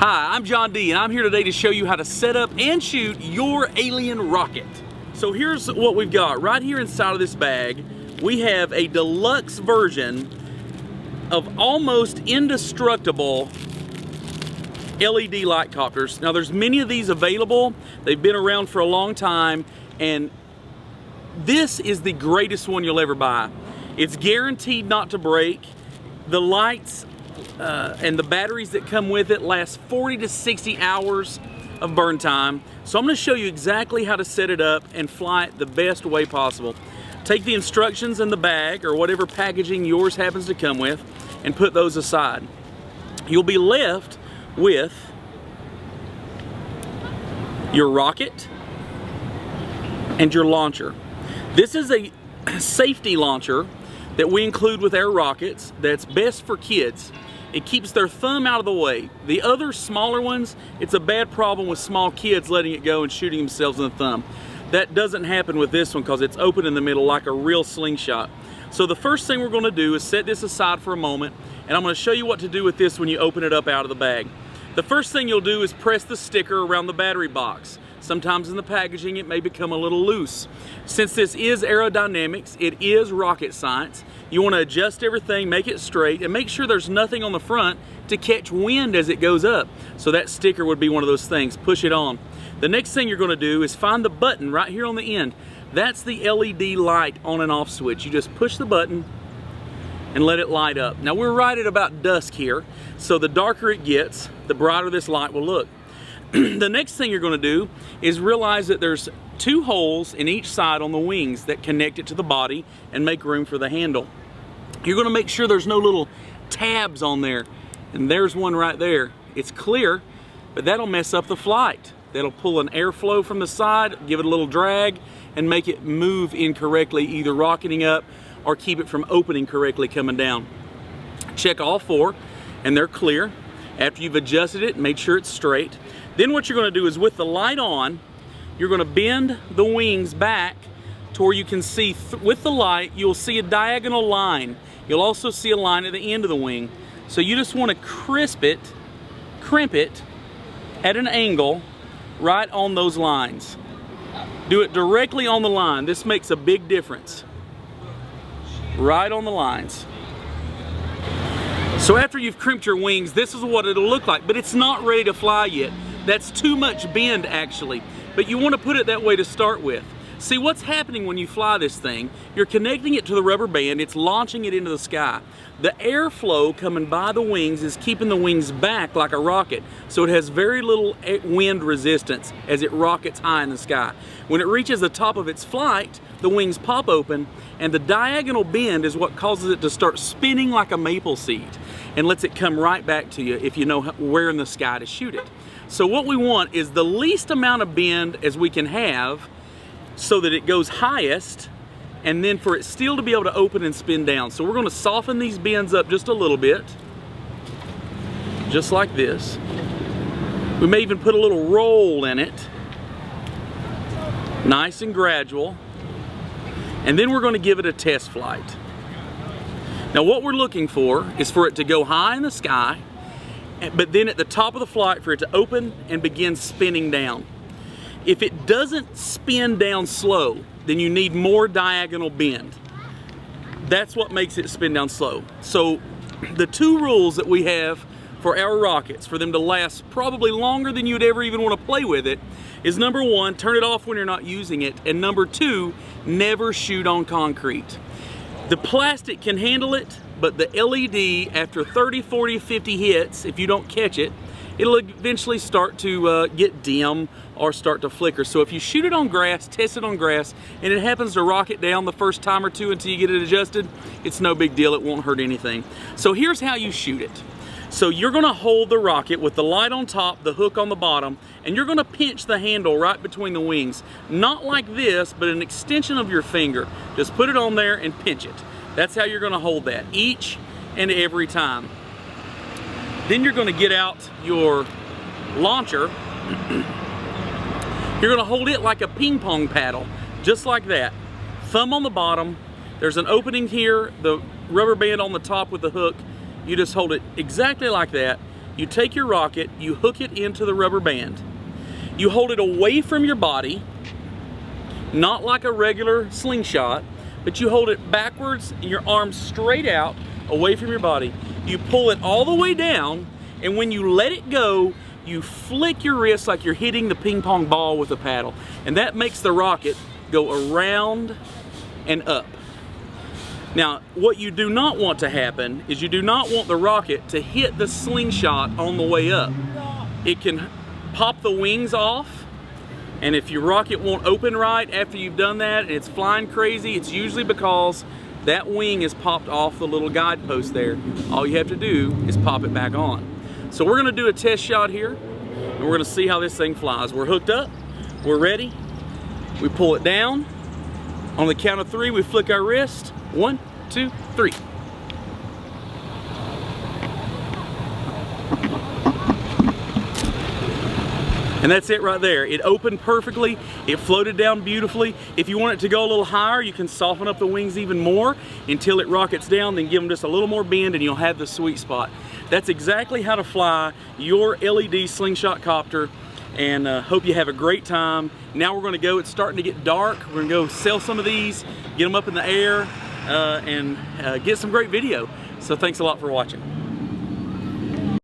Hi, I'm John D, and I'm here today to show you how to set up and shoot your alien rocket. So here's what we've got. Right here inside of this bag, we have a deluxe version of almost indestructible LED light copters. Now there's many of these available. They've been around for a long time, and this is the greatest one you'll ever buy. It's guaranteed not to break. The lights and the batteries that come with it last 40 to 60 hours of burn time. So I'm going to show you exactly how to set it up and fly it the best way possible. Take the instructions in the bag or whatever packaging yours happens to come with and put those aside. You'll be left with your rocket and your launcher. This is a safety launcher that we include with our rockets that's best for kids. It keeps their thumb out of the way. The other smaller ones, it's a bad problem with small kids letting it go and shooting themselves in the thumb. That doesn't happen with this one because it's open in the middle like a real slingshot. So the first thing we're going to do is set this aside for a moment, and I'm going to show you what to do with this when you open it up out of the bag. The first thing you'll do is press the sticker around the battery box. Sometimes in the packaging it may become a little loose. Since this is aerodynamics, it is rocket science, you want to adjust everything, make it straight, and make sure there's nothing on the front to catch wind as it goes up. So that sticker would be one of those things. Push it on. The next thing you're going to do is find the button right here on the end. That's the LED light on and off switch. You just push the button and let it light up. Now we're right at about dusk here, so the darker it gets, the brighter this light will look. The next thing you're going to do is realize that there's two holes in each side on the wings that connect it to the body and make room for the handle. You're going to make sure there's no little tabs on there, and there's one right there. It's clear, but that'll mess up the flight. That'll pull an airflow from the side, give it a little drag, and make it move incorrectly, either rocketing up or keep it from opening correctly coming down. Check all four, and they're clear. After you've adjusted it, make sure it's straight. Then what you're going to do is with the light on, you're going to bend the wings back to where you can see, with the light, you'll see a diagonal line. You'll also see a line at the end of the wing. So you just want to crimp it at an angle right on those lines. Do it directly on the line. This makes a big difference. Right on the lines. So after you've crimped your wings, this is what it'll look like, but it's not ready to fly yet. That's too much bend actually, but you want to put it that way to start with. See, what's happening when you fly this thing, you're connecting it to the rubber band, it's launching it into the sky. The airflow coming by the wings is keeping the wings back like a rocket, so it has very little wind resistance as it rockets high in the sky. When it reaches the top of its flight, the wings pop open, and the diagonal bend is what causes it to start spinning like a maple seed and lets it come right back to you if you know where in the sky to shoot it. So what we want is the least amount of bend as we can have so that it goes highest, and then for it still to be able to open and spin down. So we're going to soften these bends up just a little bit, just like this. We may even put a little roll in it, nice and gradual, and then we're going to give it a test flight. Now what we're looking for is for it to go high in the sky, but then at the top of the flight for it to open and begin spinning down. If it doesn't spin down slow, then you need more diagonal bend. That's what makes it spin down slow. So the two rules that we have for our rockets, for them to last probably longer than you'd ever even want to play with it, is number one, turn it off when you're not using it, and number two, never shoot on concrete. The plastic can handle it, but the LED, after 30, 40, 50 hits, if you don't catch it, it'll eventually start to get dim or start to flicker. So if you shoot it on grass, test it on grass, and it happens to rocket down the first time or two until you get it adjusted, it's no big deal, it won't hurt anything. So here's how you shoot it. So you're gonna hold the rocket with the light on top, the hook on the bottom, and you're gonna pinch the handle right between the wings. Not like this, but an extension of your finger. Just put it on there and pinch it. That's how you're gonna hold that each and every time. Then you're gonna get out your launcher. You're gonna hold it like a ping pong paddle, just like that. Thumb on the bottom, there's an opening here, the rubber band on the top with the hook. You just hold it exactly like that, You take your rocket, you hook it into the rubber band. You hold it away from your body, not like a regular slingshot, but you hold it backwards and your arms straight out, away from your body. You pull it all the way down, and when you let it go, you flick your wrist like you're hitting the ping pong ball with a paddle. And that makes the rocket go around and up. Now, what you do not want to happen is you do not want the rocket to hit the slingshot on the way up. It can pop the wings off, and if your rocket won't open right after you've done that and it's flying crazy, it's usually because that wing is popped off the little guidepost there. All you have to do is pop it back on. So we're gonna do a test shot here, and we're gonna see how this thing flies. We're hooked up, we're ready. We pull it down. On the count of 3, we flick our wrist. 1, 2, 3. And that's it right there. It opened perfectly. It floated down beautifully. If you want it to go a little higher, you can soften up the wings even more until it rockets down, then give them just a little more bend and you'll have the sweet spot. That's exactly how to fly your LED slingshot copter, and hope you have a great time. Now we're gonna go, it's starting to get dark. We're gonna go sell some of these, get them up in the air, and get some great video. So thanks a lot for watching.